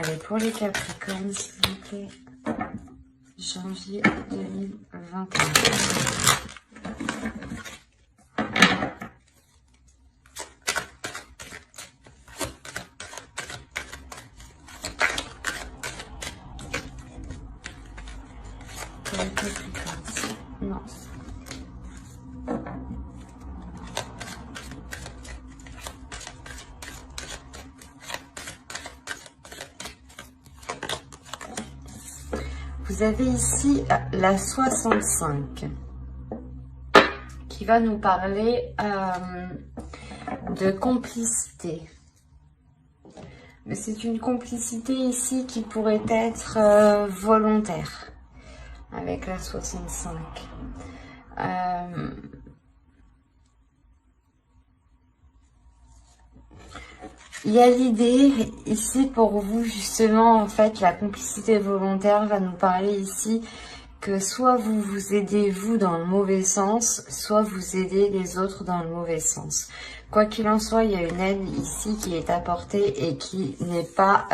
Allez, pour les Capricornes, s'il vous plaît. Janvier 2021. Pour les Capricornes. Non. Vous avez ici la 65 qui va nous parler de complicité. Mais c'est une complicité ici qui pourrait être volontaire avec la 65. Il y a l'idée ici pour vous, justement, en fait, la complicité volontaire va nous parler ici que soit vous vous aidez vous dans le mauvais sens, soit vous aidez les autres dans le mauvais sens. Quoi qu'il en soit, il y a une aide ici qui est apportée et qui n'est pas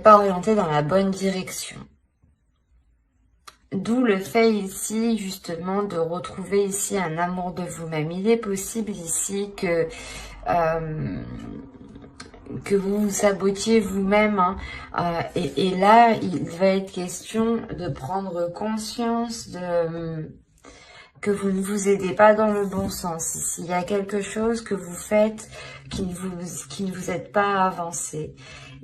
orientée dans la bonne direction. D'où le fait ici, justement, de retrouver ici un amour de vous-même. Il est possible ici que vous vous sabotiez vous-même. Hein, et là, il va être question de prendre conscience que vous ne vous aidez pas dans le bon sens. Ici, il y a quelque chose que vous faites qui ne vous aide pas à avancer.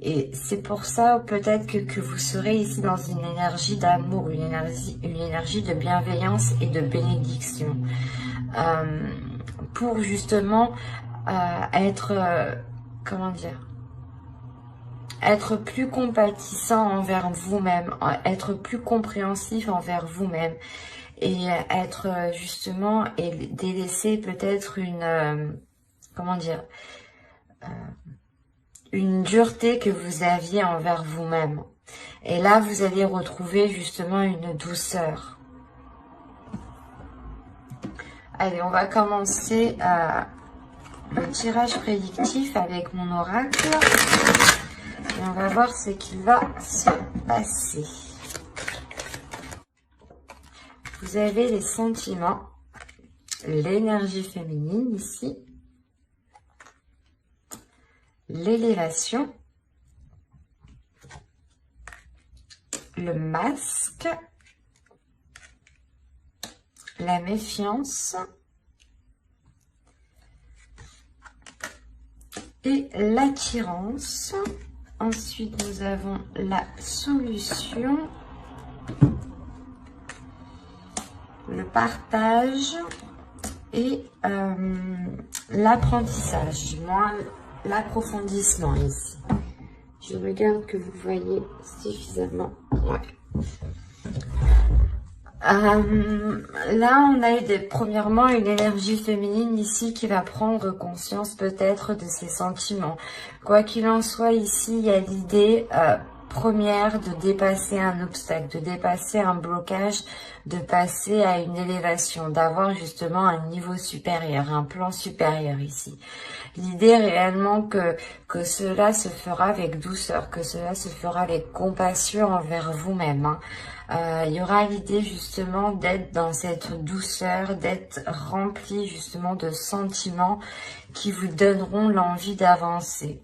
Et c'est pour ça peut-être que vous serez ici dans une énergie d'amour, une énergie de bienveillance et de bénédiction. Pour justement être, comment dire, être plus compatissant envers vous-même, être plus compréhensif envers vous-même et être justement et délaisser peut-être une, comment dire, une dureté que vous aviez envers vous-même. Et là, vous allez retrouver justement une douceur. Allez, on va commencer le tirage prédictif avec mon oracle. Et on va voir ce qui va se passer. Vous avez les sentiments, l'énergie féminine ici, l'élévation, le masque, la méfiance et l'attirance. Ensuite, nous avons la solution, le partage et l'apprentissage, du moins l'approfondissement ici. Je regarde que vous voyez suffisamment. Ouais. Là, on a premièrement une énergie féminine ici qui va prendre conscience peut-être de ses sentiments. Quoi qu'il en soit, ici, il y a l'idée première de dépasser un obstacle, de dépasser un blocage, de passer à une élévation, d'avoir justement un niveau supérieur, un plan supérieur ici. L'idée réellement que cela se fera avec douceur, que cela se fera avec compassion envers vous-même. Hein. Il y aura l'idée justement d'être dans cette douceur, d'être rempli justement de sentiments qui vous donneront l'envie d'avancer.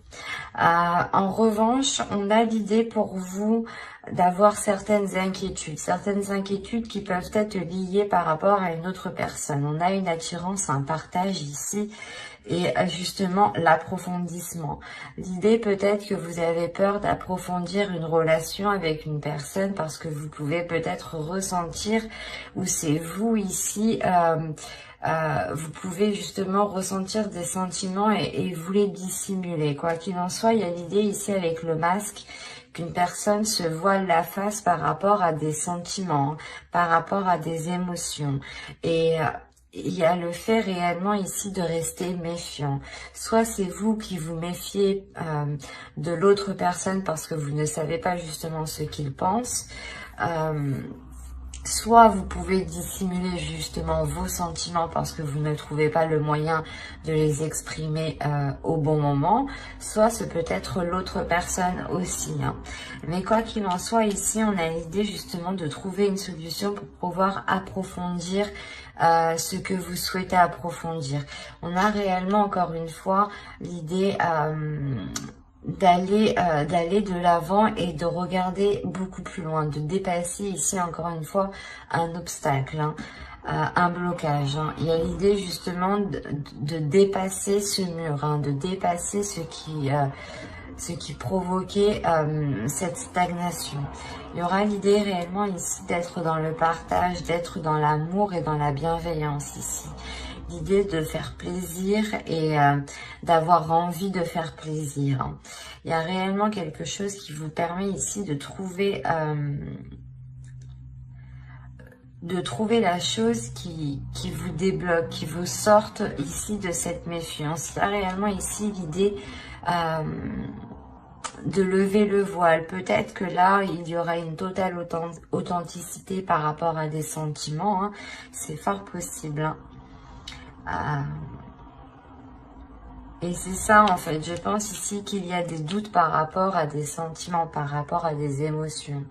En revanche, on a l'idée pour vous d'avoir certaines inquiétudes qui peuvent être liées par rapport à une autre personne. On a une attirance, un partage ici et justement l'approfondissement. L'idée peut-être que vous avez peur d'approfondir une relation avec une personne parce que vous pouvez peut-être ressentir, ou c'est vous ici, vous pouvez justement ressentir des sentiments et vous les dissimuler. Quoi qu'il en soit, il y a l'idée ici avec le masque qu'une personne se voile la face par rapport à des sentiments, par rapport à des émotions. Et il y a le fait réellement ici de rester méfiant. Soit c'est vous qui vous méfiez de l'autre personne parce que vous ne savez pas justement ce qu'il pense. Soit vous pouvez dissimuler justement vos sentiments parce que vous ne trouvez pas le moyen de les exprimer au bon moment, soit ce peut être l'autre personne aussi. Hein. Mais quoi qu'il en soit, ici on a l'idée justement de trouver une solution pour pouvoir approfondir ce que vous souhaitez approfondir. On a réellement encore une fois l'idée d'aller de l'avant et de regarder beaucoup plus loin, de dépasser ici encore une fois un obstacle, hein, un blocage. Hein. Il y a l'idée justement de dépasser ce mur, hein, de dépasser ce qui provoquait cette stagnation. Il y aura l'idée réellement ici d'être dans le partage, d'être dans l'amour et dans la bienveillance ici. L'idée de faire plaisir et d'avoir envie de faire plaisir. Hein. Il y a réellement quelque chose qui vous permet ici de trouver la chose qui vous débloque, qui vous sorte ici de cette méfiance. Il y a réellement ici l'idée de lever le voile. Peut-être que là, il y aura une totale authenticité par rapport à des sentiments. Hein. C'est fort possible. Hein. Et c'est ça en fait, je pense ici qu'il y a des doutes par rapport à des sentiments, par rapport à des émotions.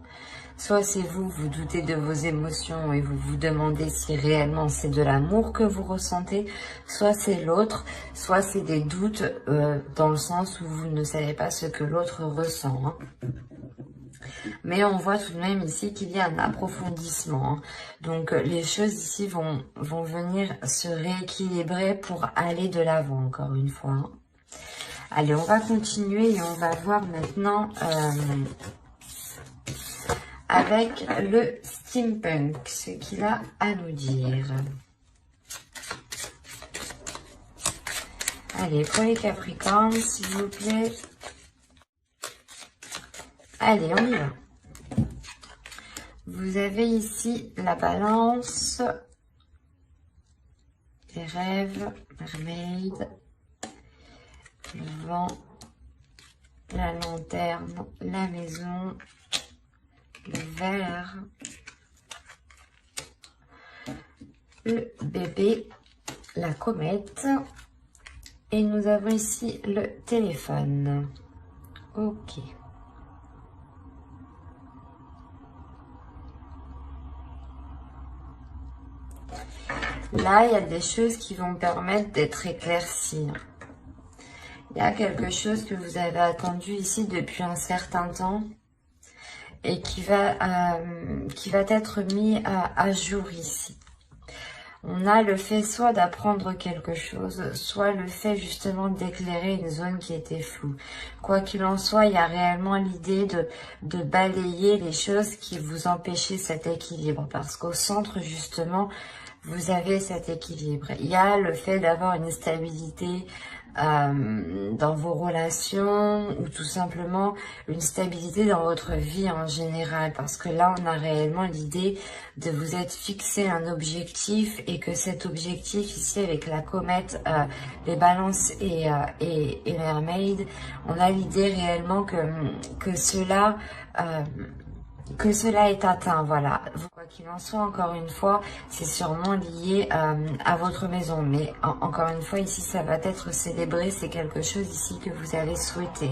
Soit c'est vous, vous doutez de vos émotions et vous vous demandez si réellement c'est de l'amour que vous ressentez, soit c'est l'autre, soit c'est des doutes dans le sens où vous ne savez pas ce que l'autre ressent. Hein. Mais on voit tout de même ici qu'il y a un approfondissement. Hein. Donc les choses ici vont venir se rééquilibrer pour aller de l'avant, encore une fois. Hein. Allez, on va continuer et on va voir maintenant avec le steampunk, ce qu'il a à nous dire. Allez, pour les Capricornes, s'il vous plaît. Allez, on y va. Vous avez ici la balance, les rêves, mermaid, le vent, la lanterne, la maison, le verre, le bébé, la comète, et nous avons ici le téléphone. Ok. Là, il y a des choses qui vont permettre d'être éclaircies. Il y a quelque chose que vous avez attendu ici depuis un certain temps et qui va être mis à jour ici. On a le fait soit d'apprendre quelque chose, soit le fait justement d'éclairer une zone qui était floue. Quoi qu'il en soit, il y a réellement l'idée de balayer les choses qui vous empêchaient cet équilibre. Parce qu'au centre, justement, vous avez cet équilibre. Il y a le fait d'avoir une stabilité dans vos relations ou tout simplement une stabilité dans votre vie en général, parce que là on a réellement l'idée de vous être fixé un objectif et que cet objectif ici avec la comète, les balances et mermaid, on a l'idée réellement que cela est atteint, voilà. Quoi qu'il en soit, encore une fois, c'est sûrement lié à votre maison. Mais encore une fois, ici, ça va être célébré. C'est quelque chose ici que vous avez souhaité.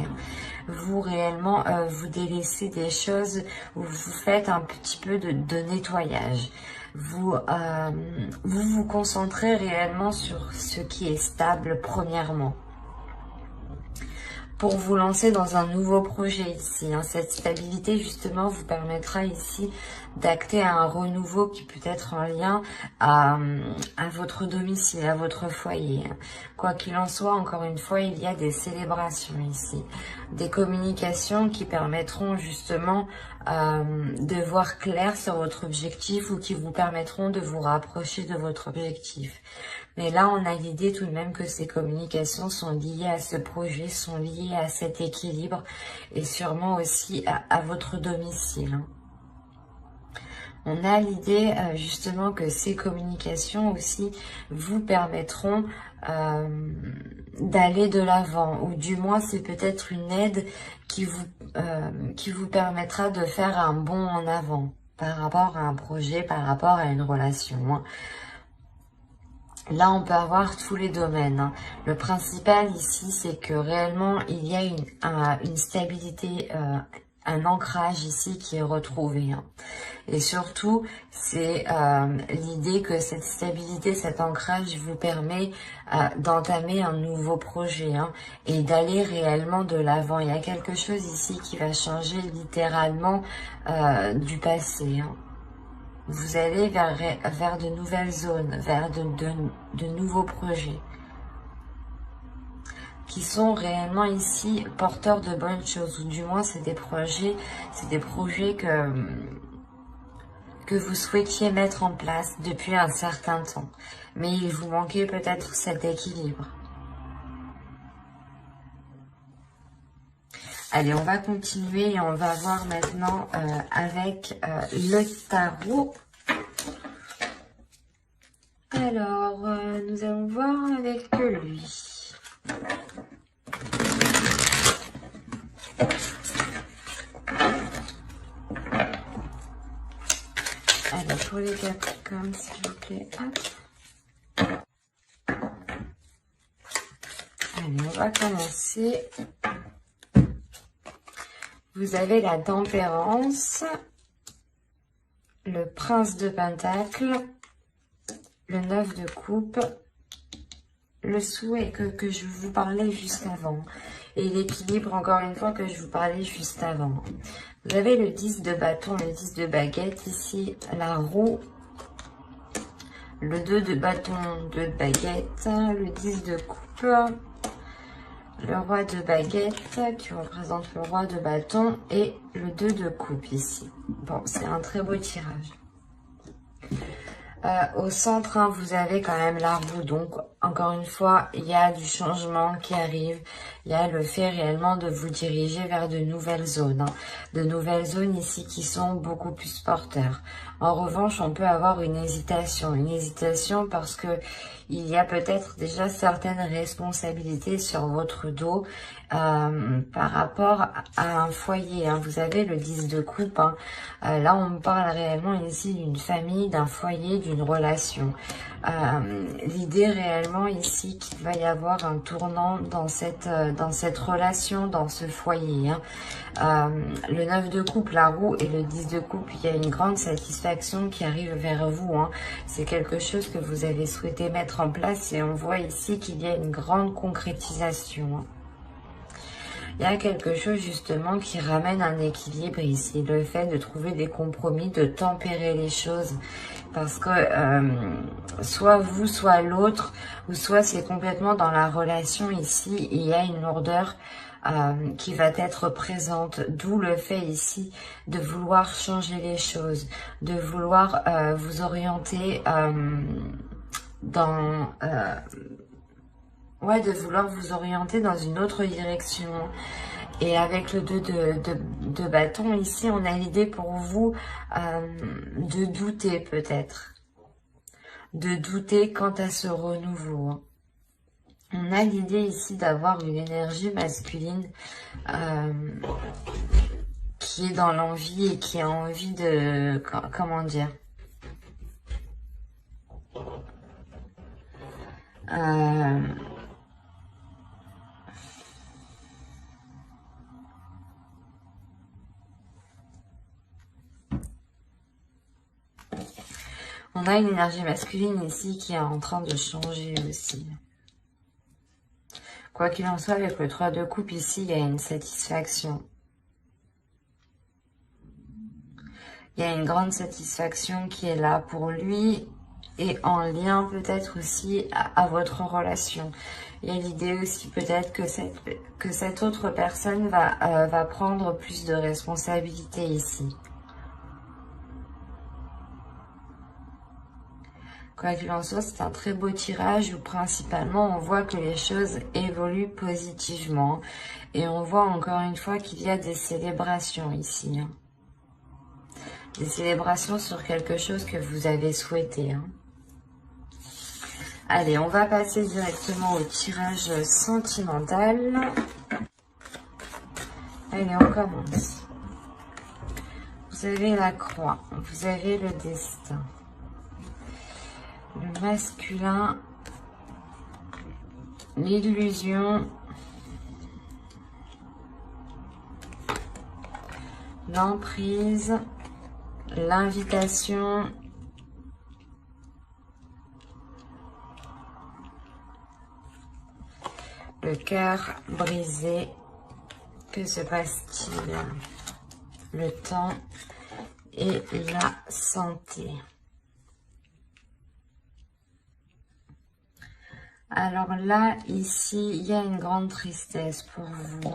Vous, réellement, vous délaissez des choses où vous faites un petit peu de nettoyage. Vous vous concentrez réellement sur ce qui est stable, premièrement, pour vous lancer dans un nouveau projet ici. Hein. Cette stabilité, justement, vous permettra ici d'acter un renouveau qui peut être en lien à votre domicile, à votre foyer. Quoi qu'il en soit, encore une fois, il y a des célébrations ici. Des communications qui permettront justement de voir clair sur votre objectif ou qui vous permettront de vous rapprocher de votre objectif. Mais là, on a l'idée tout de même que ces communications sont liées à ce projet, sont liées à cet équilibre et sûrement aussi à votre domicile. On a l'idée justement que ces communications aussi vous permettront d'aller de l'avant, ou du moins c'est peut-être une aide qui vous permettra de faire un bond en avant. par rapport à un projet, par rapport à une relation. Là, on peut avoir tous les domaines. Hein. Le principal ici, c'est que réellement, il y a une stabilité, un ancrage ici qui est retrouvé. Hein. Et surtout, c'est l'idée que cette stabilité, cet ancrage vous permet d'entamer un nouveau projet hein, et d'aller réellement de l'avant. Il y a quelque chose ici qui va changer littéralement du passé. Hein. Vous allez vers de nouvelles zones, vers de nouveaux projets qui sont réellement ici porteurs de bonnes choses, ou du moins c'est des projets que vous souhaitiez mettre en place depuis un certain temps. Mais il vous manquait peut-être cet équilibre. Allez, on va continuer et on va voir maintenant avec le tarot. Alors, nous allons voir avec lui. Allez, pour les Capricornes, s'il vous plaît. Hop. Allez, on va commencer. Vous avez la Tempérance, le Prince de Pentacle, le 9 de coupe, le souhait que je vous parlais juste avant, et l'équilibre, encore une fois, que je vous parlais juste avant. Vous avez le 10 de bâton, le 10 de baguette, ici, la roue, le 2 de bâton, 2 de baguette, le 10 de coupe, le roi de baguette qui représente le roi de bâton et le 2 de coupe ici. Bon, c'est un très beau tirage. Au centre, hein, vous avez quand même la roue. Donc, encore une fois, il y a du changement qui arrive. Il y a le fait réellement de vous diriger vers de nouvelles zones. Hein. De nouvelles zones ici qui sont beaucoup plus porteurs. En revanche, on peut avoir une hésitation. Une hésitation parce que il y a peut-être déjà certaines responsabilités sur votre dos par rapport à un foyer. Hein. Vous avez le 10 de coupe. Hein. Là, on parle réellement ici d'une famille, d'un foyer, d'une relation. L'idée réellement ici qu'il va y avoir un tournant dans cette relation, dans ce foyer. Hein. Le 9 de coupe, la roue et le 10 de coupe, il y a une grande satisfaction qui arrive vers vous. Hein. C'est quelque chose que vous avez souhaité mettre en place et on voit ici qu'il y a une grande concrétisation. Hein. Il y a quelque chose justement qui ramène un équilibre ici, le fait de trouver des compromis, de tempérer les choses, parce que soit vous, soit l'autre, ou soit c'est complètement dans la relation ici, il y a une lourdeur qui va être présente, d'où le fait ici de vouloir changer les choses, de vouloir vous orienter de vouloir vous orienter dans une autre direction. Et avec le 2 de bâton, ici, on a l'idée pour vous de douter peut-être. De douter quant à ce renouveau. On a l'idée ici d'avoir une énergie masculine qui est dans l'envie et qui a envie de... Comment dire On a une énergie masculine ici qui est en train de changer aussi. Quoi qu'il en soit, avec le 3 de coupe ici, il y a une satisfaction. Il y a une grande satisfaction qui est là pour lui et en lien peut-être aussi à votre relation. Il y a l'idée aussi peut-être que cette autre personne va prendre plus de responsabilités ici. Quoi qu'il en soit, c'est un très beau tirage où principalement on voit que les choses évoluent positivement. Et on voit encore une fois qu'il y a des célébrations ici. Hein. Des célébrations sur quelque chose que vous avez souhaité. Hein. Allez, on va passer directement au tirage sentimental. Allez, on commence. vous avez la croix, vous avez le destin. Le masculin, l'illusion, l'emprise, l'invitation, le cœur brisé. Que se passe-t-il? Le temps et la santé. Alors là, ici, il y a une grande tristesse pour vous.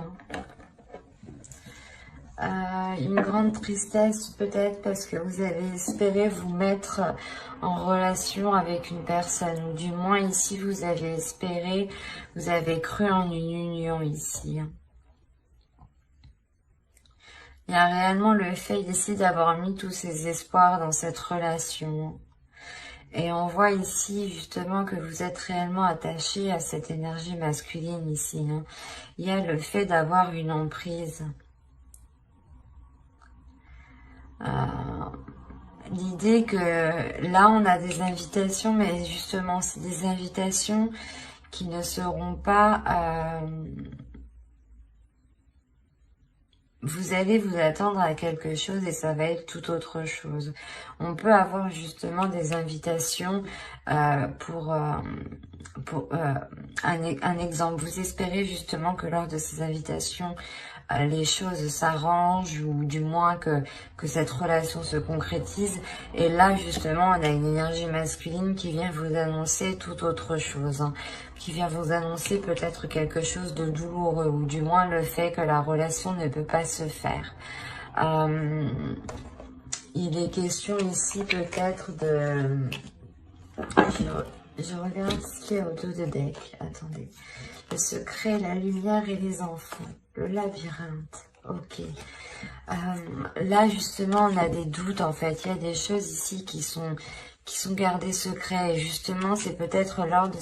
Une grande tristesse peut-être parce que vous avez espéré vous mettre en relation avec une personne. Ou du moins ici, vous avez espéré, vous avez cru en une union ici. Il y a réellement le fait ici d'avoir mis tous ses espoirs dans cette relation. Et on voit ici justement que vous êtes réellement attaché à cette énergie masculine ici. Il y a le fait d'avoir une emprise. L'idée que là on a des invitations, mais justement c'est des invitations qui ne seront pas... vous allez vous attendre à quelque chose et ça va être tout autre chose. On peut avoir justement des invitations pour un exemple. Vous espérez justement que lors de ces invitations, les choses s'arrangent ou du moins que cette relation se concrétise. Et là, justement, on a une énergie masculine qui vient vous annoncer tout autre chose. Qui vient vous annoncer peut-être quelque chose de douloureux ou du moins le fait que la relation ne peut pas se faire. Il est question ici peut-être de... Je regarde ce qu'il y a au dos de deck. Attendez. Le secret, la lumière et les enfants. Le labyrinthe. Ok. Là, justement, on a des doutes, en fait. Il y a des choses ici qui sont gardées secrets. Et justement, c'est peut-être lors de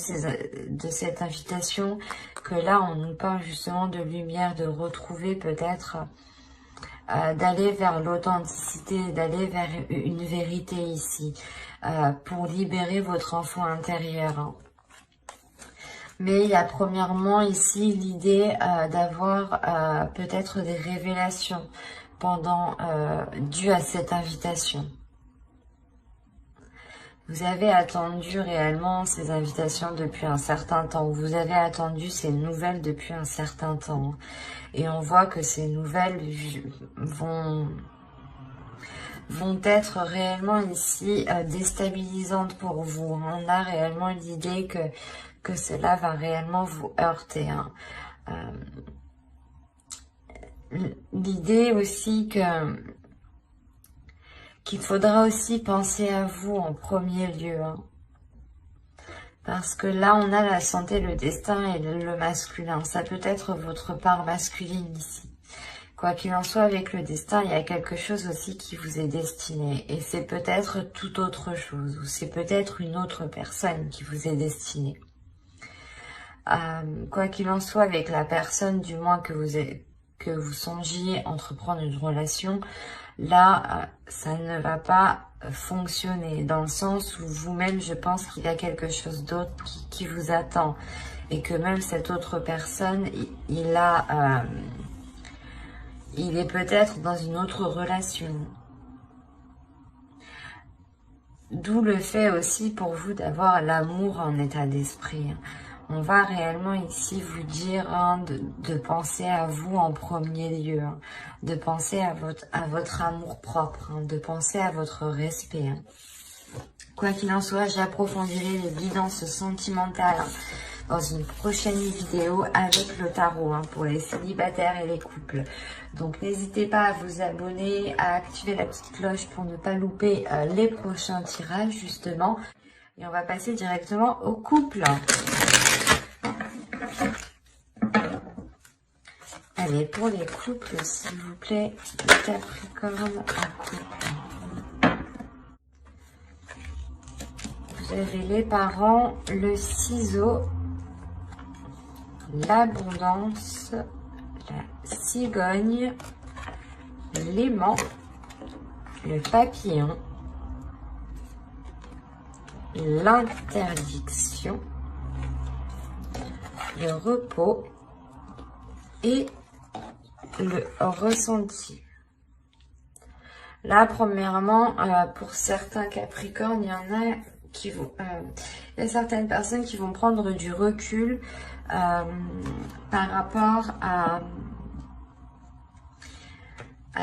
cette invitation que là, on nous parle justement de lumière, de retrouver peut-être... d'aller vers l'authenticité, d'aller vers une vérité ici, pour libérer votre enfant intérieur. Mais il y a premièrement ici l'idée d'avoir peut-être des révélations dues à cette invitation. Vous avez attendu réellement ces invitations depuis un certain temps, vous avez attendu ces nouvelles depuis un certain temps. Et on voit que ces nouvelles vont être réellement ici déstabilisantes pour vous. On a réellement l'idée que cela va réellement vous heurter. L'idée aussi qu'il faudra aussi penser à vous en premier lieu. Parce que là, on a la santé, le destin et le masculin. Ça peut être votre part masculine ici. Quoi qu'il en soit, avec le destin, il y a quelque chose aussi qui vous est destiné. Et c'est peut-être tout autre chose. Ou c'est peut-être une autre personne qui vous est destinée. Quoi qu'il en soit, avec la personne, du moins que vous songiez entreprendre une relation, là, ça ne va pas fonctionner. Dans le sens où vous-même, je pense qu'il y a quelque chose d'autre qui vous attend. Et que même cette autre personne, il est peut-être dans une autre relation. D'où le fait aussi pour vous d'avoir l'amour en état d'esprit. On va réellement ici vous dire de penser à vous en premier lieu, de penser à votre amour propre, de penser à votre respect. Quoi qu'il en soit, j'approfondirai les guidances sentimentales dans une prochaine vidéo avec le tarot pour les célibataires et les couples. Donc n'hésitez pas à vous abonner, à activer la petite cloche pour ne pas louper les prochains tirages justement. Et on va passer directement au couple. Allez, pour les couples, s'il vous plaît, Capricorne en couple. Vous avez les parents, le ciseau, l'abondance, la cigogne, l'aimant le papillon, l'interdiction, le repos et le ressenti. Là, premièrement, pour certains Capricornes, il y en a qui vont, il y a certaines personnes qui vont prendre du recul par rapport à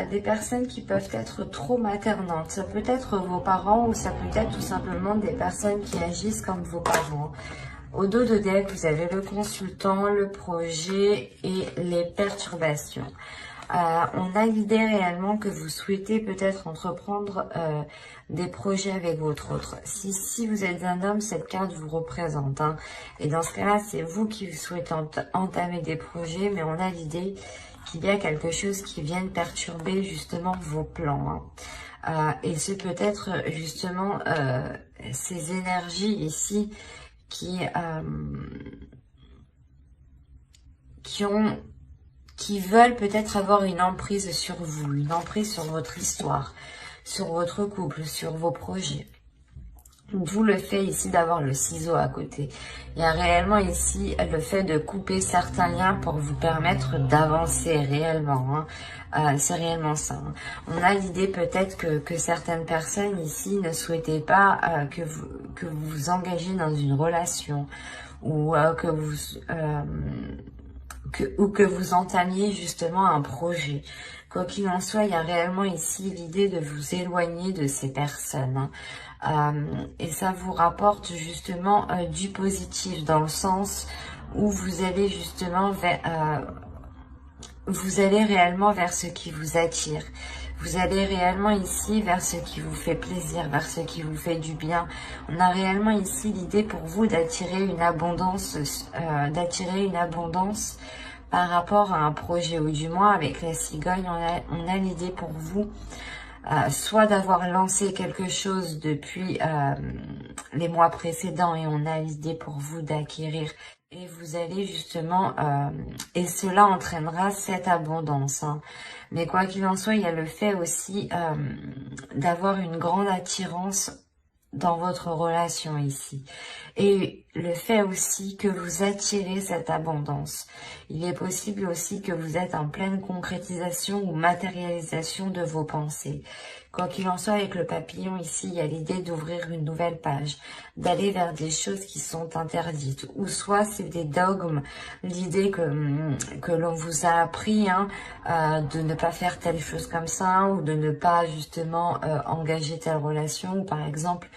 des personnes qui peuvent être trop maternantes. Ça peut être vos parents ou ça peut être tout simplement des personnes qui agissent comme vos parents. Au dos de deck, vous avez le consultant, le projet et les perturbations. On a l'idée réellement que vous souhaitez peut-être entreprendre des projets avec votre autre. Si vous êtes un homme, cette carte vous représente. Hein. Et dans ce cas-là, c'est vous qui souhaitez entamer des projets, mais on a l'idée qu'il y a quelque chose qui vient perturber justement vos plans. Hein. Et c'est peut-être justement ces énergies ici qui veulent peut-être avoir une emprise sur vous, une emprise sur votre histoire, sur votre couple, sur vos projets. D'où le fait ici d'avoir le ciseau à côté. Il y a réellement ici le fait de couper certains liens pour vous permettre d'avancer réellement. Hein. C'est réellement ça. Hein. On a l'idée peut-être que certaines personnes ici ne souhaitaient pas que vous vous engagez dans une relation ou que vous entamiez justement un projet. Quoi qu'il en soit, il y a réellement ici l'idée de vous éloigner de ces personnes. Hein. Et ça vous rapporte justement du positif dans le sens où vous allez justement vous allez réellement vers ce qui vous attire. Vous allez réellement ici vers ce qui vous fait plaisir, vers ce qui vous fait du bien. On a réellement ici l'idée pour vous d'attirer une abondance, par rapport à un projet, ou du moins avec la cigogne, on a l'idée pour vous soit d'avoir lancé quelque chose depuis les mois précédents et on a l'idée pour vous d'acquérir et vous allez justement et cela entraînera cette abondance. Hein. Mais quoi qu'il en soit, il y a le fait aussi d'avoir une grande attirance dans votre relation ici. Et le fait aussi que vous attirez cette abondance. Il est possible aussi que vous êtes en pleine concrétisation ou matérialisation de vos pensées. Quoi qu'il en soit, avec le papillon ici, il y a l'idée d'ouvrir une nouvelle page, d'aller vers des choses qui sont interdites. Ou soit c'est des dogmes, l'idée que l'on vous a appris hein, de ne pas faire telle chose comme ça, ou de ne pas justement engager telle relation, ou par exemple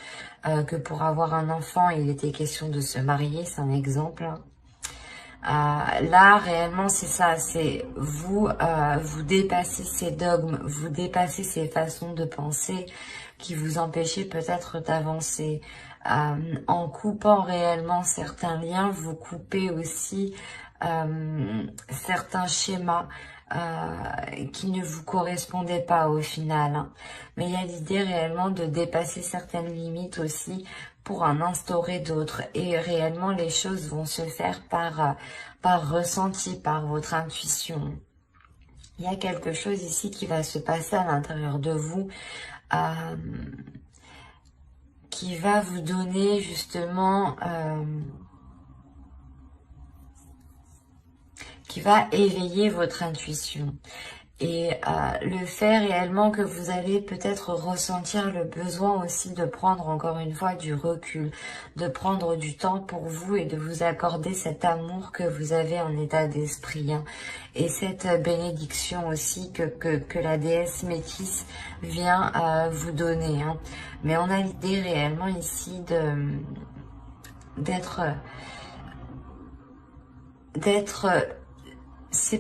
que pour avoir un enfant, il était question de se marier, c'est un exemple. Là, réellement, c'est ça, c'est vous, vous dépassez ces dogmes, vous dépassez ces façons de penser qui vous empêchaient peut-être d'avancer. En coupant réellement certains liens, vous coupez aussi certains schémas qui ne vous correspondaient pas au final. Hein. Mais il y a l'idée réellement de dépasser certaines limites aussi pour en instaurer d'autres. Et réellement, les choses vont se faire par ressenti, par votre intuition. Il y a quelque chose ici qui va se passer à l'intérieur de vous qui va vous donner justement... qui va éveiller votre intuition. Et le fait réellement que vous allez peut-être ressentir le besoin aussi de prendre encore une fois du recul, de prendre du temps pour vous et de vous accorder cet amour que vous avez en état d'esprit. Hein. Et cette bénédiction aussi que la déesse métisse vient vous donner. Hein. Mais on a l'idée réellement ici c'est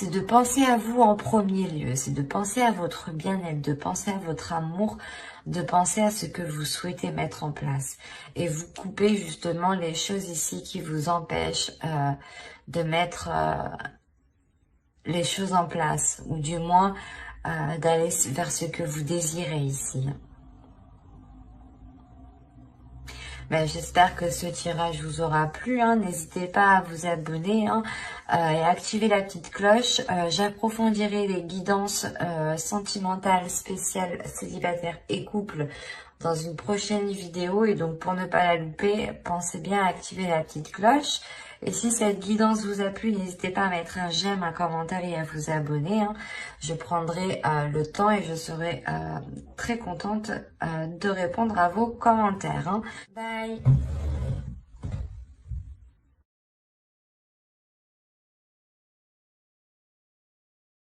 de penser à vous en premier lieu, c'est de penser à votre bien-être, de penser à votre amour, de penser à ce que vous souhaitez mettre en place. Et vous coupez justement les choses ici qui vous empêchent de mettre les choses en place, ou du moins d'aller vers ce que vous désirez ici. Ben, j'espère que ce tirage vous aura plu. Hein. N'hésitez pas à vous abonner hein, et à activer la petite cloche. J'approfondirai les guidances sentimentales spéciales célibataires et couples dans une prochaine vidéo. Et donc, pour ne pas la louper, pensez bien à activer la petite cloche. Et si cette guidance vous a plu, n'hésitez pas à mettre un j'aime, un commentaire et à vous abonner. Hein. Je prendrai le temps et je serai très contente de répondre à vos commentaires. Hein. Bye!